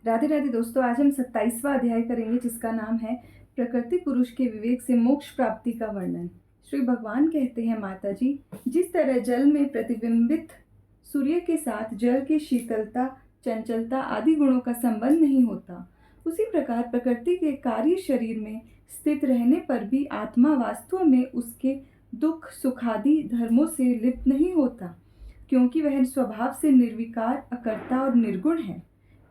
राधे राधे दोस्तों, आज हम 27वां अध्याय करेंगे जिसका नाम है प्रकृति पुरुष के विवेक से मोक्ष प्राप्ति का वर्णन। श्री भगवान कहते हैं, माता जी, जिस तरह जल में प्रतिबिंबित सूर्य के साथ जल की शीतलता, चंचलता आदि गुणों का संबंध नहीं होता, उसी प्रकार प्रकृति के कार्य शरीर में स्थित रहने पर भी आत्मा वास्तव में उसके दुख सुखादि धर्मों से लिप्त नहीं होता, क्योंकि वह स्वभाव से निर्विकार, अकर्ता और निर्गुण है।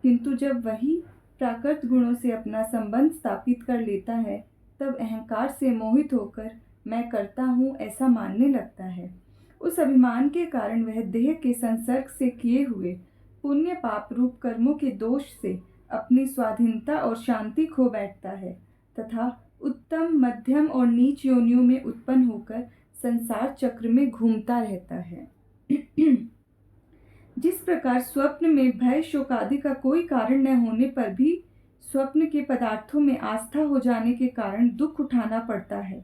किंतु जब वही प्राकृत गुणों से अपना संबंध स्थापित कर लेता है, तब अहंकार से मोहित होकर मैं करता हूँ ऐसा मानने लगता है। उस अभिमान के कारण वह देह के संसर्ग से किए हुए पुण्य पाप रूप कर्मों के दोष से अपनी स्वाधीनता और शांति खो बैठता है तथा उत्तम, मध्यम और नीच योनियों में उत्पन्न होकर संसार चक्र में घूमता रहता है। जिस प्रकार स्वप्न में भय शोक आदि का कोई कारण न होने पर भी स्वप्न के पदार्थों में आस्था हो जाने के कारण दुख उठाना पड़ता है,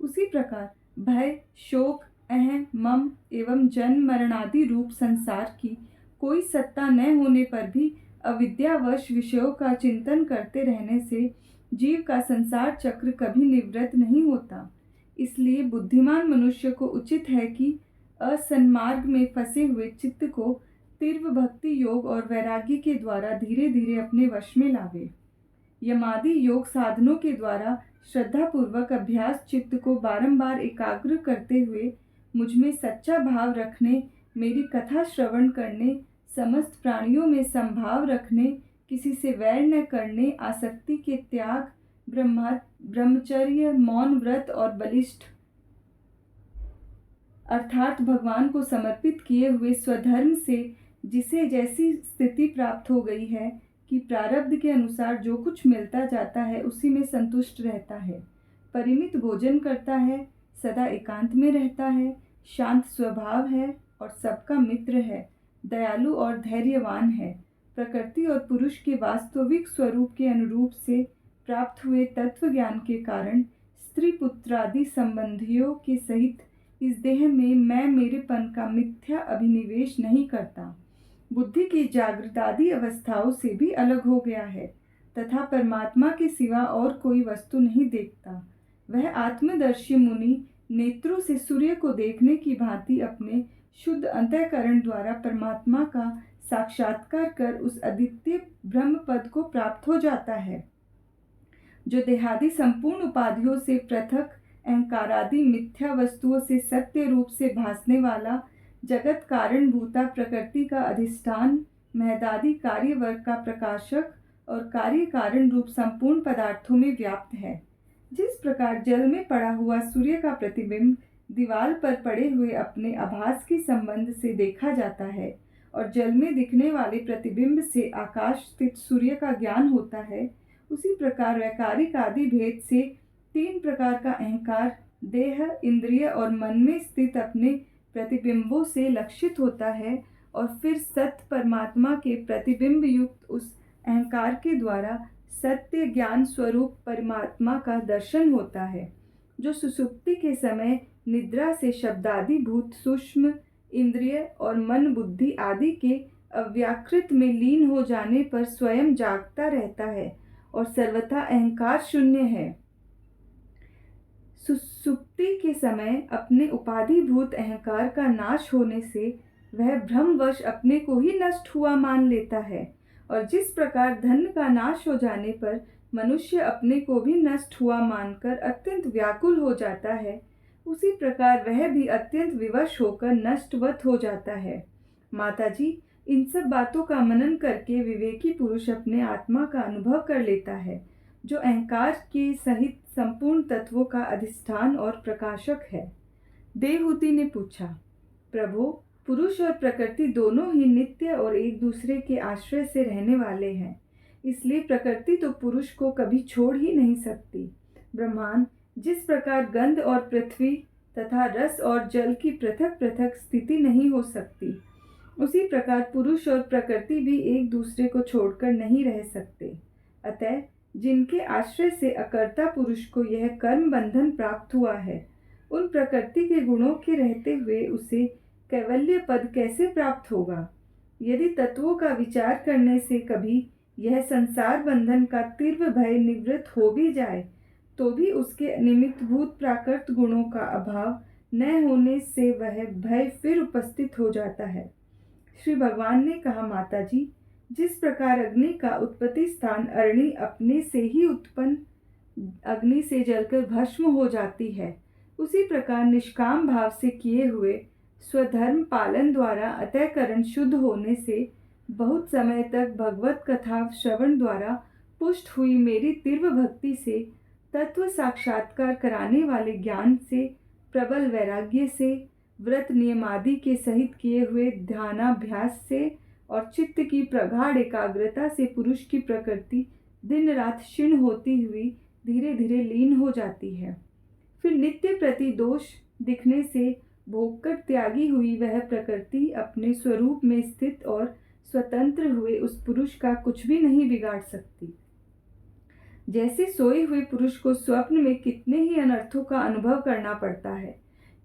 उसी प्रकार भय शोक अहम मम एवं जन्म मरणादि रूप संसार की कोई सत्ता न होने पर भी अविद्यावश विषयों का चिंतन करते रहने से जीव का संसार चक्र कभी निवृत्त नहीं होता। इसलिए बुद्धिमान मनुष्य को उचित है कि असन्मार्ग में फंसे हुए चित्त को तीव्र भक्ति योग और वैराग्य के द्वारा धीरे धीरे अपने वश में लावे। यमादि योग साधनों के द्वारा श्रद्धा पूर्वक अभ्यास चित्त को बारंबार एकाग्र करते हुए मुझ में सच्चा भाव रखने, मेरी कथा श्रवण करने, समस्त प्राणियों में संभाव रखने, किसी से वैर न करने, आसक्ति के त्याग, ब्रह्मचर्य, मौन व्रत और बलिष्ठ अर्थात भगवान को समर्पित किए हुए स्वधर्म से जिसे जैसी स्थिति प्राप्त हो गई है कि प्रारब्ध के अनुसार जो कुछ मिलता जाता है उसी में संतुष्ट रहता है, परिमित भोजन करता है, सदा एकांत में रहता है, शांत स्वभाव है और सबका मित्र है, दयालु और धैर्यवान है, प्रकृति और पुरुष के वास्तविक स्वरूप के अनुरूप से प्राप्त हुए तत्व ज्ञान के कारण स्त्री पुत्रादि संबंधियों के सहित इस देह में मैं मेरेपन का मिथ्या अभिनिवेश नहीं करता, बुद्धि की जागृतादि अवस्थाओं से भी अलग हो गया है तथा परमात्मा के सिवा और कोई वस्तु नहीं देखता। वह आत्मदर्शी मुनि नेत्रों से सूर्य को देखने की भांति अपने शुद्ध अंतःकरण द्वारा परमात्मा का साक्षात्कार कर उस अद्वितीय ब्रह्म पद को प्राप्त हो जाता है, जो देहादि संपूर्ण उपाधियों से पृथक, अहंकारादि मिथ्या वस्तुओं से सत्य रूप से भासने वाला, जगत कारण भूता प्रकृति का अधिष्ठान, महदादि कार्य वर्ग का प्रकाशक और कार्य कारण रूप संपूर्ण पदार्थों में व्याप्त है। जिस प्रकार जल में पड़ा हुआ सूर्य का प्रतिबिंब दीवार पर पड़े हुए अपने आभास के संबंध से देखा जाता है और जल में दिखने वाले प्रतिबिंब से आकाश स्थित सूर्य का ज्ञान होता है, उसी प्रकार वैकारिक आदि भेद से तीन प्रकार का अहंकार देह, इंद्रिय और मन में स्थित अपने प्रतिबिंबों से लक्षित होता है और फिर सत्य परमात्मा के प्रतिबिंब युक्त उस अहंकार के द्वारा सत्य ज्ञान स्वरूप परमात्मा का दर्शन होता है, जो सुसुप्ति के समय निद्रा से शब्दादि भूत सूक्ष्म इंद्रिय और मन बुद्धि आदि के अव्याकृत में लीन हो जाने पर स्वयं जागता रहता है और सर्वथा अहंकार शून्य है। सुसुप्ति के समय अपने उपाधिभूत अहंकार का नाश होने से वह भ्रमवश अपने को ही नष्ट हुआ मान लेता है, और जिस प्रकार धन का नाश हो जाने पर मनुष्य अपने को भी नष्ट हुआ मानकर अत्यंत व्याकुल हो जाता है, उसी प्रकार वह भी अत्यंत विवश होकर नष्टवत हो जाता है। माता जी, इन सब बातों का मनन करके विवेकी पुरुष अपने आत्मा का अनुभव कर लेता है, जो अहंकार के सहित संपूर्ण तत्वों का अधिष्ठान और प्रकाशक है। देवहूति ने पूछा, प्रभु, पुरुष और प्रकृति दोनों ही नित्य और एक दूसरे के आश्रय से रहने वाले हैं, इसलिए प्रकृति तो पुरुष को कभी छोड़ ही नहीं सकती। ब्रह्मांड जिस प्रकार गंध और पृथ्वी तथा रस और जल की पृथक पृथक स्थिति नहीं हो सकती, उसी प्रकार पुरुष और प्रकृति भी एक दूसरे को छोड़कर नहीं रह सकते। अतः जिनके आश्रय से अकर्ता पुरुष को यह कर्म बंधन प्राप्त हुआ है, उन प्रकृति के गुणों के रहते हुए उसे कैवल्य पद कैसे प्राप्त होगा? यदि तत्वों का विचार करने से कभी यह संसार बंधन का तीव्र भय निवृत्त हो भी जाए तो भी उसके निमित्तभूत प्राकृत गुणों का अभाव न होने से वह भय फिर उपस्थित हो जाता है। श्री भगवान ने कहा, माता जी, जिस प्रकार अग्नि का उत्पत्ति स्थान अरणि अपने से ही उत्पन्न अग्नि से जलकर भस्म हो जाती है, उसी प्रकार निष्काम भाव से किए हुए स्वधर्म पालन द्वारा अतःकरण शुद्ध होने से बहुत समय तक भगवत कथा श्रवण द्वारा पुष्ट हुई मेरी तीव्र भक्ति से, तत्व साक्षात्कार कराने वाले ज्ञान से, प्रबल वैराग्य से, व्रत नियमादि के सहित किए हुए ध्यानाभ्यास से और चित्त की प्रगाढ़ एकाग्रता से पुरुष की प्रकृति दिन रात क्षीण होती हुई धीरे धीरे लीन हो जाती है। फिर नित्य प्रति दोष दिखने से भोगकर त्यागी हुई वह प्रकृति अपने स्वरूप में स्थित और स्वतंत्र हुए उस पुरुष का कुछ भी नहीं बिगाड़ सकती। जैसे सोए हुए पुरुष को स्वप्न में कितने ही अनर्थों का अनुभव करना पड़ता है,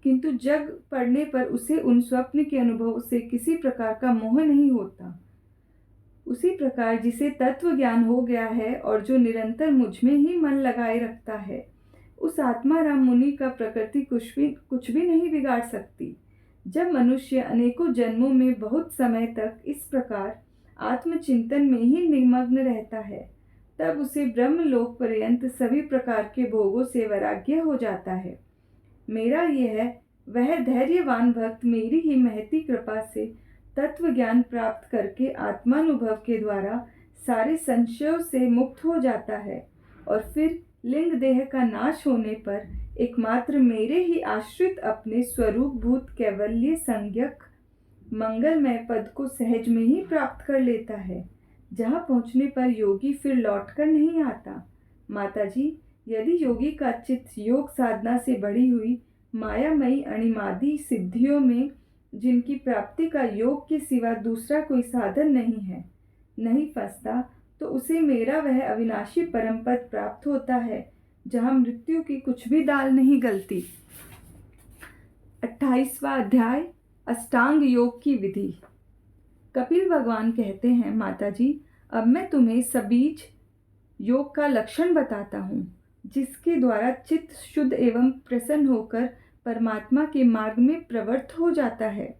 किंतु जग पड़ने पर उसे उन स्वप्न के अनुभव से किसी प्रकार का मोह नहीं होता, उसी प्रकार जिसे तत्व ज्ञान हो गया है और जो निरंतर मुझ में ही मन लगाए रखता है, उस आत्माराम मुनि का प्रकृति कुछ भी नहीं बिगाड़ सकती। जब मनुष्य अनेकों जन्मों में बहुत समय तक इस प्रकार आत्मचिंतन में ही निमग्न रहता है, तब उसे ब्रह्मलोक पर्यंत सभी प्रकार के भोगों से वैराग्य हो जाता है। मेरा यह वह धैर्यवान भक्त मेरी ही महती कृपा से तत्व ज्ञान प्राप्त करके आत्मानुभव के द्वारा सारे संशयों से मुक्त हो जाता है और फिर लिंग देह का नाश होने पर एकमात्र मेरे ही आश्रित अपने स्वरूप भूत कैवल्य संज्ञक मंगलमय पद को सहज में ही प्राप्त कर लेता है, जहाँ पहुँचने पर योगी फिर लौटकर नहीं आता। माता जी, यदि योगी का चित्त योग साधना से बढ़ी हुई मायामयी अणिमादि सिद्धियों में, जिनकी प्राप्ति का योग के सिवा दूसरा कोई साधन नहीं है, नहीं फंसता, तो उसे मेरा वह अविनाशी परम पद प्राप्त होता है, जहाँ मृत्यु की कुछ भी दाल नहीं गलती। 28वां अध्याय, अष्टांग योग की विधि। कपिल भगवान कहते हैं, माता जी, अब मैं तुम्हें सबीज योग का लक्षण बताता हूँ, जिसके द्वारा चित्त शुद्ध एवं प्रसन्न होकर परमात्मा के मार्ग में प्रवृत्त हो जाता है।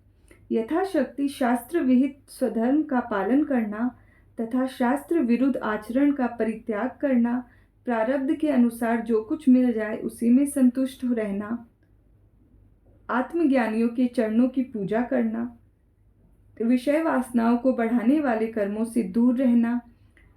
यथाशक्ति शास्त्र विहित स्वधर्म का पालन करना तथा शास्त्र विरुद्ध आचरण का परित्याग करना, प्रारब्ध के अनुसार जो कुछ मिल जाए उसी में संतुष्ट रहना, आत्मज्ञानियों के चरणों की पूजा करना, विषय वासनाओं को बढ़ाने वाले कर्मों से दूर रहना,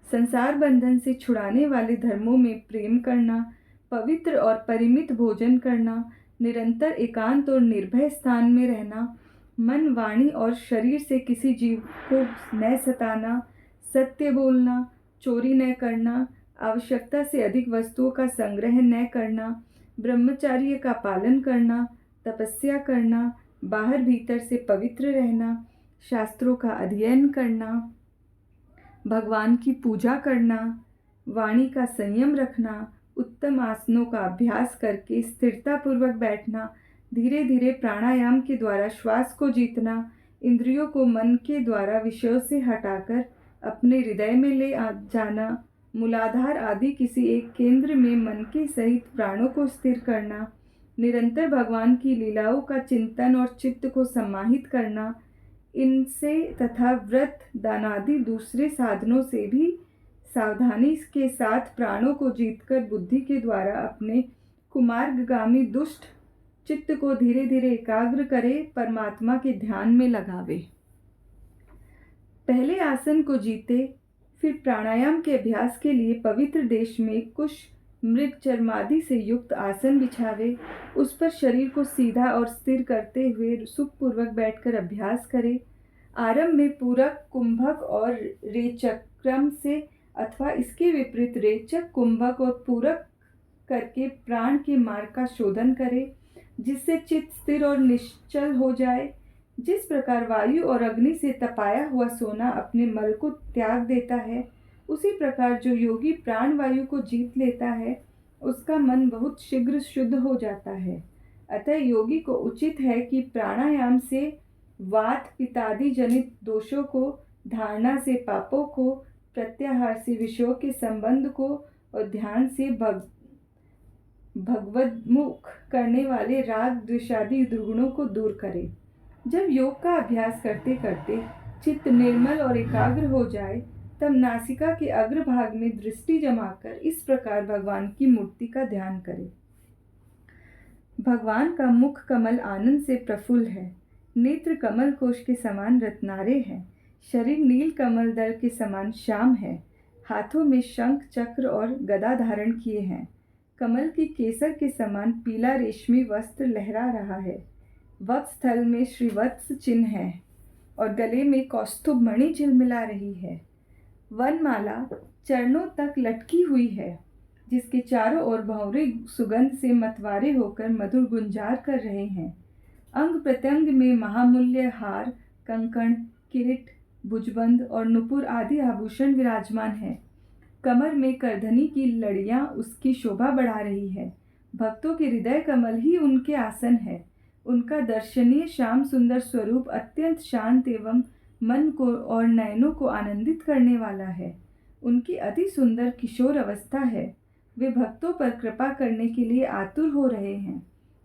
संसार बंधन से छुड़ाने वाले धर्मों में प्रेम करना, पवित्र और परिमित भोजन करना, निरंतर एकांत और निर्भय स्थान में रहना, मन, वाणी और शरीर से किसी जीव को न सताना, सत्य बोलना, चोरी न करना, आवश्यकता से अधिक वस्तुओं का संग्रह न करना, ब्रह्मचर्य का पालन करना, तपस्या करना, बाहर भीतर से पवित्र रहना, शास्त्रों का अध्ययन करना, भगवान की पूजा करना, वाणी का संयम रखना, उत्तम आसनों का अभ्यास करके स्थिरतापूर्वक बैठना, धीरे धीरे प्राणायाम के द्वारा श्वास को जीतना, इंद्रियों को मन के द्वारा विषयों से हटाकर अपने हृदय में ले जाना, मूलाधार आदि किसी एक केंद्र में मन के सहित प्राणों को स्थिर करना, निरंतर भगवान की लीलाओं का चिंतन और चित्त को समाहित करना, इनसे तथा व्रत दानादि दूसरे साधनों से भी सावधानी के साथ प्राणों को जीतकर बुद्धि के द्वारा अपने कुमार्गगामी दुष्ट चित्त को धीरे धीरे एकाग्र करे, परमात्मा के ध्यान में लगावे। पहले आसन को जीते, फिर प्राणायाम के अभ्यास के लिए पवित्र देश में कुश मृग चर्मादि से युक्त आसन बिछावे, उस पर शरीर को सीधा और स्थिर करते हुए सुखपूर्वक बैठकर अभ्यास करे। आरंभ में पूरक, कुंभक और रेचक क्रम से अथवा इसके विपरीत रेचक, कुंभक और पूरक करके प्राण के मार्ग का शोधन करे, जिससे चित्त स्थिर और निश्चल हो जाए। जिस प्रकार वायु और अग्नि से तपाया हुआ सोना अपने मल को त्याग देता है, उसी प्रकार जो योगी प्राण वायु को जीत लेता है, उसका मन बहुत शीघ्र शुद्ध हो जाता है। अतः योगी को उचित है कि प्राणायाम से वात पित्तादि जनित दोषों को, धारणा से पापों को, प्रत्याहार से विषयों के संबंध को और ध्यान से भगवद्मुख करने वाले राग द्वेषादि दुर्गुणों को दूर करे। जब योग का अभ्यास करते करते चित्त निर्मल और एकाग्र हो जाए, तब नासिका के अग्रभाग में दृष्टि जमाकर इस प्रकार भगवान की मूर्ति का ध्यान करें। भगवान का मुख कमल आनंद से प्रफुल्ल है, नेत्र कमल कोश के समान रत्नारे हैं, शरीर नील कमल दल के समान श्याम है, हाथों में शंख चक्र और गदा धारण किए हैं, कमल की केसर के समान पीला रेशमी वस्त्र लहरा रहा है, वक्षस्थल में श्रीवत्स चिन्ह है और गले में कौस्तुभ मणि झिलमिला रही है। वनमाला चरणों तक लटकी हुई है, जिसके चारों ओर भंवरे सुगंध से मतवारे होकर मधुर गुंजार कर रहे हैं। अंग प्रत्यंग में महामूल्य हार, कंकण, किरीट, भुजबंद और नुपुर आदि आभूषण विराजमान है। कमर में करधनी की लड़ियां उसकी शोभा बढ़ा रही है। भक्तों के हृदय कमल ही उनके आसन है। उनका दर्शनीय श्याम सुंदर स्वरूप अत्यंत शांत एवं मन को और नयनों को आनंदित करने वाला है। उनकी अति सुंदर किशोर अवस्था है। वे भक्तों पर कृपा करने के लिए आतुर हो रहे हैं।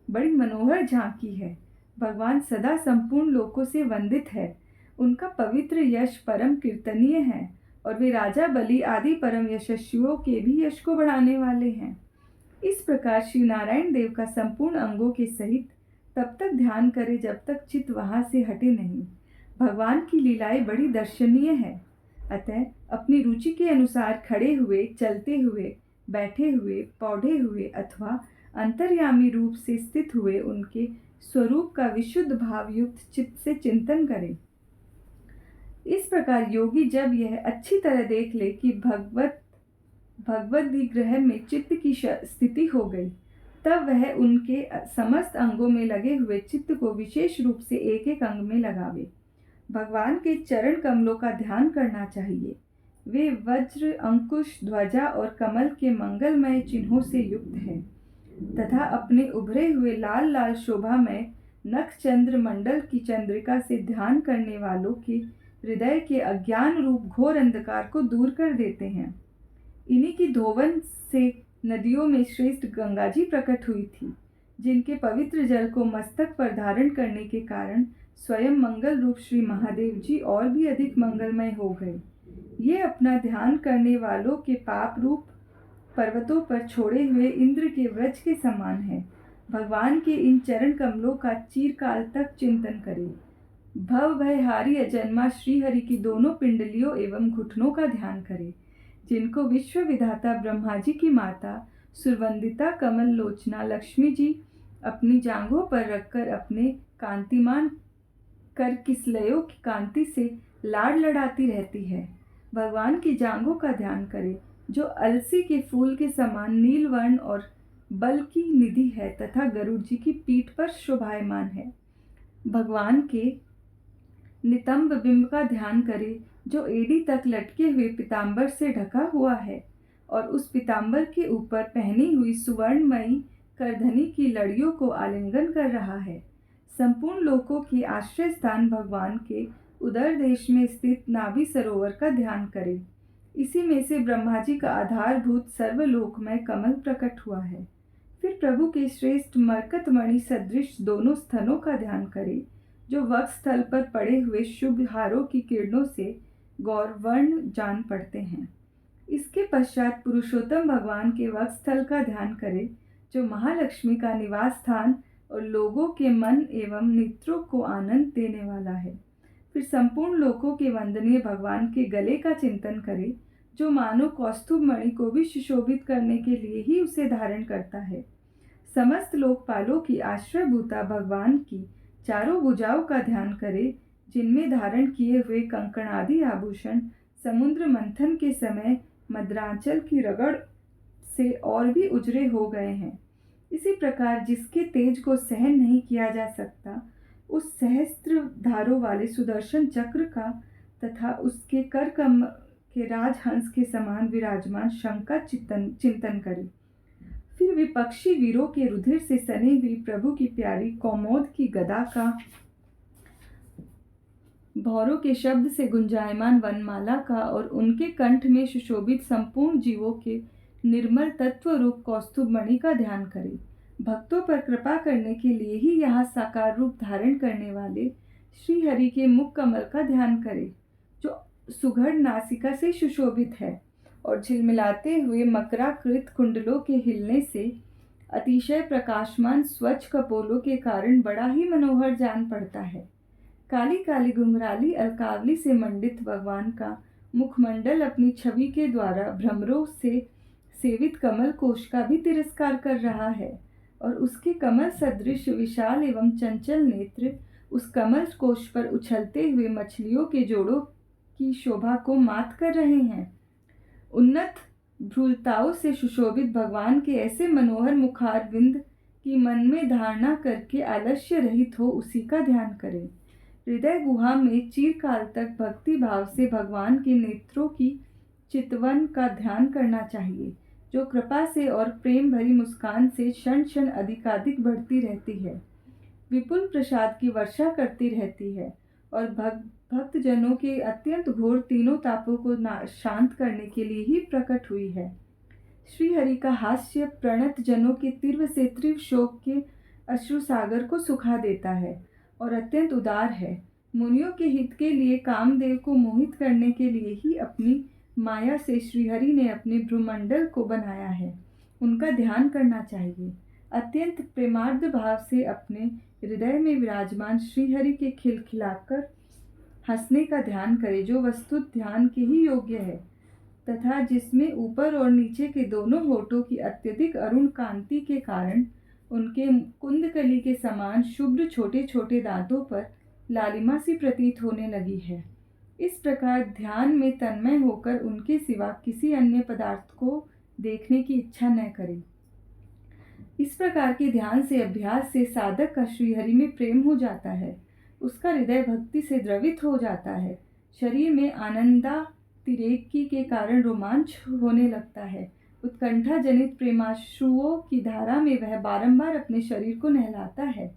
बड़ी मनोहर झांकी है। भगवान सदा संपूर्ण लोकों से वंदित है। उनका पवित्र यश परम कीर्तनीय है और वे राजा बलि आदि परम यशस्वियों के भी यश को बढ़ाने वाले हैं। इस प्रकार श्री नारायण देव का संपूर्ण अंगों के सहित तब तक ध्यान करे जब तक चित्त वहां से हटे नहीं। भगवान की लीलाएं बड़ी दर्शनीय है। अतः अपनी रुचि के अनुसार खड़े हुए, चलते हुए, बैठे हुए, पौधे हुए अथवा अंतर्यामी रूप से स्थित हुए उनके स्वरूप का विशुद्ध भाव युक्त चित्त से चिंतन करें। इस प्रकार योगी जब यह अच्छी तरह देख ले कि भगवत विग्रह में चित्त की स्थिति हो गई, तब वह उनके समस्त अंगों में लगे हुए चित्त को विशेष रूप से एक एक अंग में लगावे। भगवान के चरण कमलों का ध्यान करना चाहिए। वे वज्र, अंकुश, ध्वजा और कमल के मंगलमय चिन्हों से युक्त है तथा अपने उभरे हुए लाल लाल शोभामय नख चंद्र मंडल की चंद्रिका से ध्यान करने वालों के हृदय के अज्ञान रूप घोर अंधकार को दूर कर देते हैं। इन्हीं की धोवन से नदियों में श्रेष्ठ गंगा जी प्रकट हुई थी, जिनके पवित्र जल को मस्तक पर धारण करने के कारण स्वयं मंगल रूप श्री महादेव जी और भी अधिक मंगलमय हो गए। ये अपना ध्यान करने वालों के पाप रूप पर्वतों पर छोड़े हुए इंद्र के व्रज के समान है। भगवान के इन चरण कमलों का चिरकाल तक चिंतन करें। भव भयहारी अजन्मा श्रीहरि की दोनों पिंडलियों एवं घुटनों का ध्यान करें, जिनको विश्व विधाता ब्रह्मा जी की माता सुरवंदिता कमल लोचना लक्ष्मी जी अपनी जांघों पर रखकर अपने कांतिमान कर किसलयों की कांति से लाड़ लड़ाती रहती है। भगवान की जांघों का ध्यान करें, जो अलसी के फूल के समान नील वर्ण और बल की निधि है तथा गरुड़ जी की पीठ पर शोभायमान है। भगवान के नितंब बिंब का ध्यान करें, जो एड़ी तक लटके हुए पीतांबर से ढका हुआ है और उस पीतांबर के ऊपर पहनी हुई सुवर्णमयी करधनी की लड़ियों को आलिंगन कर रहा है। संपूर्ण लोकों की आश्रय स्थान भगवान के उदर देश में स्थित नाभि सरोवर का ध्यान करें। इसी में से ब्रह्मा जी का आधारभूत सर्वलोकमय कमल प्रकट हुआ है। फिर प्रभु के श्रेष्ठ मरकतमणि सदृश दोनों स्तनों का ध्यान करें, जो वक्षस्थल पर पड़े हुए शुभ हारों की किरणों से गौरवर्ण जान पड़ते हैं। इसके पश्चात पुरुषोत्तम भगवान के वक्षस्थल का ध्यान करें, जो महालक्ष्मी का निवास स्थान और लोगों के मन एवं नेत्रों को आनंद देने वाला है। फिर संपूर्ण लोकों के वंदनीय भगवान के गले का चिंतन करें, जो मानो कौस्तुभ मणि को भी सुशोभित करने के लिए ही उसे धारण करता है। समस्त लोकपालों की आश्रयभूता भगवान की चारों भुजाओं का ध्यान करें, जिनमें धारण किए हुए कंकण आदि आभूषण समुद्र मंथन के समय मद्रांचल की रगड़ से और भी उजरे हो गए हैं। इसी प्रकार जिसके तेज को सहन नहीं किया जा सकता, उस सहस्त्र धारों वाले सुदर्शन चक्र का तथा उसके कर कमल के राजहंस के समान विराजमान शंख का चिंतन करें। फिर विपक्षी वीरों के रुधिर से सनी हुई प्रभु की प्यारी कौमोद की गदा का भौरों के शब्द से गुंजायमान वनमाला का और उनके कंठ में सुशोभित संपूर्ण जीवों के निर्मल तत्व रूप कौस्तुभ मणि का ध्यान करें। भक्तों पर कृपा करने के लिए ही यहाँ साकार रूप धारण करने वाले श्री हरि के मुख कमल का ध्यान करें, जो सुघड़ नासिका से सुशोभित है और झिलमिलाते हुए मकराकृत कुंडलों के हिलने से अतिशय प्रकाशमान स्वच्छ कपोलों के कारण बड़ा ही मनोहर जान पड़ता है। काली काली घुंघराली अलकावली से मंडित भगवान का मुखमंडल अपनी छवि के द्वारा भ्रमरों से सेवित कमल कोश का भी तिरस्कार कर रहा है और उसके कमल सदृश विशाल एवं चंचल नेत्र उस कमल कोश पर उछलते हुए मछलियों के जोड़ों की शोभा को मात कर रहे हैं। उन्नत भ्रूलताओं से सुशोभित भगवान के ऐसे मनोहर मुखारविंद की मन में धारणा करके आलस्य रहित हो उसी का ध्यान करें। हृदय गुहा में चिरकाल तक भक्ति भाव से भगवान के नेत्रों की चितवन का ध्यान करना चाहिए, जो कृपा से और प्रेम भरी मुस्कान से क्षण क्षण अधिकाधिक बढ़ती रहती है, विपुल प्रसाद की वर्षा करती रहती है और भक्तजनों के अत्यंत घोर तीनों तापों को शांत करने के लिए ही प्रकट हुई है। श्री हरि का हास्य प्रणत जनों के तीव्र से तीव्र शोक के अश्रु सागर को सुखा देता है और अत्यंत उदार है। मुनियों के हित के लिए कामदेव को मोहित करने के लिए ही अपनी माया से श्रीहरि ने अपने भ्रूमंडल को बनाया है, उनका ध्यान करना चाहिए। अत्यंत प्रेमार्द्र भाव से अपने हृदय में विराजमान श्रीहरि के खिलखिलाकर हंसने का ध्यान करें, जो वस्तु ध्यान के ही योग्य है तथा जिसमें ऊपर और नीचे के दोनों होठों की अत्यधिक अरुण कांति के कारण उनके कुंदकली के समान शुभ्र छोटे छोटे दांतों पर लालिमा सी प्रतीत होने लगी है। इस प्रकार ध्यान में तन्मय होकर उनके सिवा किसी अन्य पदार्थ को देखने की इच्छा न करें। इस प्रकार के ध्यान से अभ्यास से साधक का श्रीहरि में प्रेम हो जाता है, उसका हृदय भक्ति से द्रवित हो जाता है, शरीर में आनंदातिरेकी के कारण रोमांच होने लगता है। उत्कंठा जनित प्रेमाश्रुओं की धारा में वह बारंबार अपने शरीर को नहलाता है,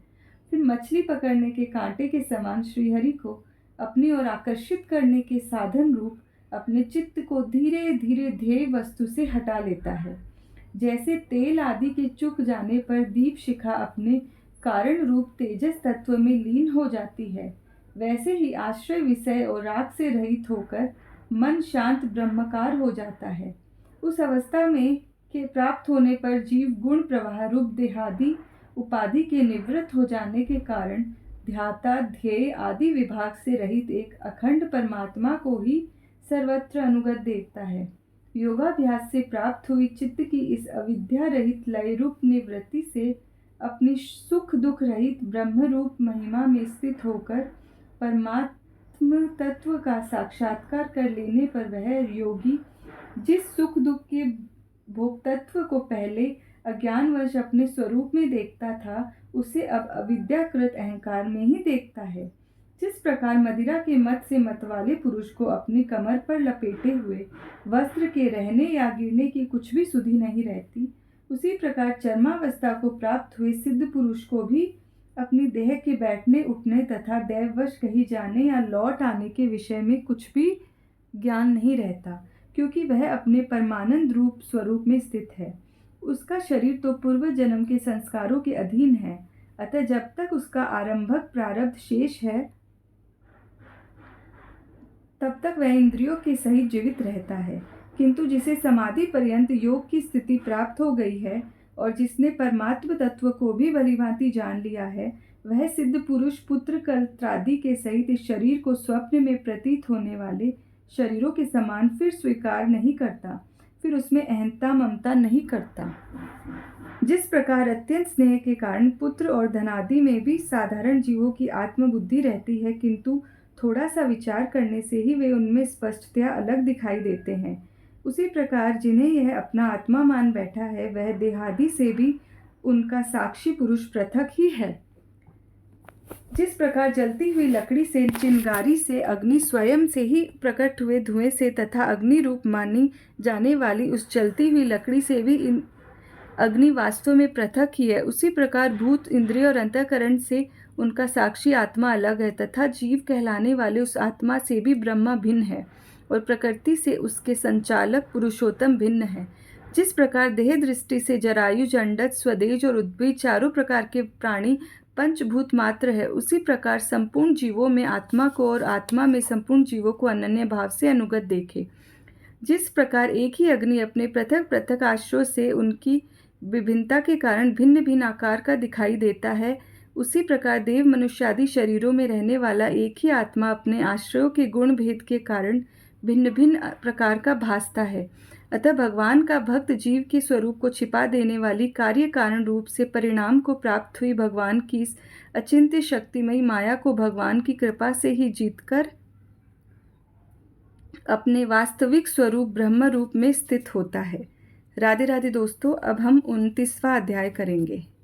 फिर मछली पकड़ने के कांटे के समान श्रीहरि को अपनी ओर आकर्षित करने के साधन रूप अपने चित्त को धीरे धीरे ध्येय वस्तु से हटा लेता है। जैसे तेल आदि के चुक जाने पर दीप शिखा अपने कारण रूप तेजस तत्व में लीन हो जाती है, वैसे ही आश्रय विषय और राग से रहित होकर मन शांत ब्रह्मकार हो जाता है। उस अवस्था में के प्राप्त होने पर जीव गुण प्रवाह रूप देहादि उपाधि के निवृत्त हो जाने के कारण ध्याता ध्येय आदि विभाग से रहित एक अखंड परमात्मा को ही सर्वत्र अनुगत देखता है। योगाभ्यास से प्राप्त हुई चित्त की इस अविद्या रहित लय रूप निवृत्ति से अपनी सुख दुख रहित ब्रह्म रूप महिमा में स्थित होकर परमात्म तत्व का साक्षात्कार कर लेने पर वह योगी जिस सुख दुख के भोक्तत्व को पहले अज्ञानवश अपने स्वरूप में देखता था, उसे अब अविद्याकृत अहंकार में ही देखता है। जिस प्रकार मदिरा के मत से मतवाले पुरुष को अपनी कमर पर लपेटे हुए वस्त्र के रहने या गिरने की कुछ भी सुधि नहीं रहती, उसी प्रकार चर्मावस्था को प्राप्त हुए सिद्ध पुरुष को भी अपनी देह के बैठने उठने तथा दैववश कहीं जाने या लौट आने के विषय में कुछ भी ज्ञान नहीं रहता, क्योंकि वह अपने परमानंद रूप स्वरूप में स्थित है। उसका शरीर तो पूर्व जन्म के संस्कारों के अधीन है, अतः जब तक उसका आरंभक प्रारब्ध शेष है तब तक वह इंद्रियों के सहित जीवित रहता है। किंतु जिसे समाधि पर्यंत योग की स्थिति प्राप्त हो गई है और जिसने परमात्म तत्व को भी भलीभांति जान लिया है, वह सिद्ध पुरुष पुत्र कलत्रादि के सहित इस शरीर को स्वप्न में प्रतीत होने वाले शरीरों के समान फिर स्वीकार नहीं करता, फिर उसमें अहंता ममता नहीं करता। जिस प्रकार अत्यंत स्नेह के कारण पुत्र और धनादि में भी साधारण जीवों की आत्मबुद्धि रहती है, किंतु थोड़ा सा विचार करने से ही वे उनमें स्पष्टतया अलग दिखाई देते हैं, उसी प्रकार जिन्हें यह अपना आत्मा मान बैठा है, वह देहादि से भी उनका साक्षी पुरुष पृथक ही है। जिस प्रकार जलती हुई लकड़ी से चिंगारी से अग्नि स्वयं से ही प्रकट हुए धुएं से तथा अग्नि रूप मानी जाने वाली उस जलती हुई लकड़ी से भी अग्नि वास्तव में पृथक ही है, उसी प्रकार भूत इंद्रिय और अंतःकरण से उनका साक्षी आत्मा अलग है तथा जीव कहलाने वाले उस आत्मा से भी ब्रह्मा भिन्न है और प्रकृति से उसके संचालक पुरुषोत्तम भिन्न है। जिस प्रकार देह दृष्टि से जरायु, जंडत, स्वदेज और उद्भिद चारों प्रकार के प्राणी पंचभूत मात्र है, उसी प्रकार संपूर्ण जीवों में आत्मा को और आत्मा में संपूर्ण जीवों को अनन्य भाव से अनुगत देखे। जिस प्रकार एक ही अग्नि अपने पृथक पृथक आश्रयों से उनकी विभिन्नता के कारण भिन्न भिन्न आकार का दिखाई देता है, उसी प्रकार देव मनुष्य आदि शरीरों में रहने वाला एक ही आत्मा अपने आश्रयों के गुण भेद के कारण भिन्न भिन्न प्रकार का भासता है। अतः भगवान का भक्त जीव के स्वरूप को छिपा देने वाली कार्य कारण रूप से परिणाम को प्राप्त हुई भगवान की इस अचिंत्य शक्तिमयी माया को भगवान की कृपा से ही जीतकर अपने वास्तविक स्वरूप ब्रह्म रूप में स्थित होता है। राधे राधे दोस्तों, अब हम 29वां अध्याय करेंगे।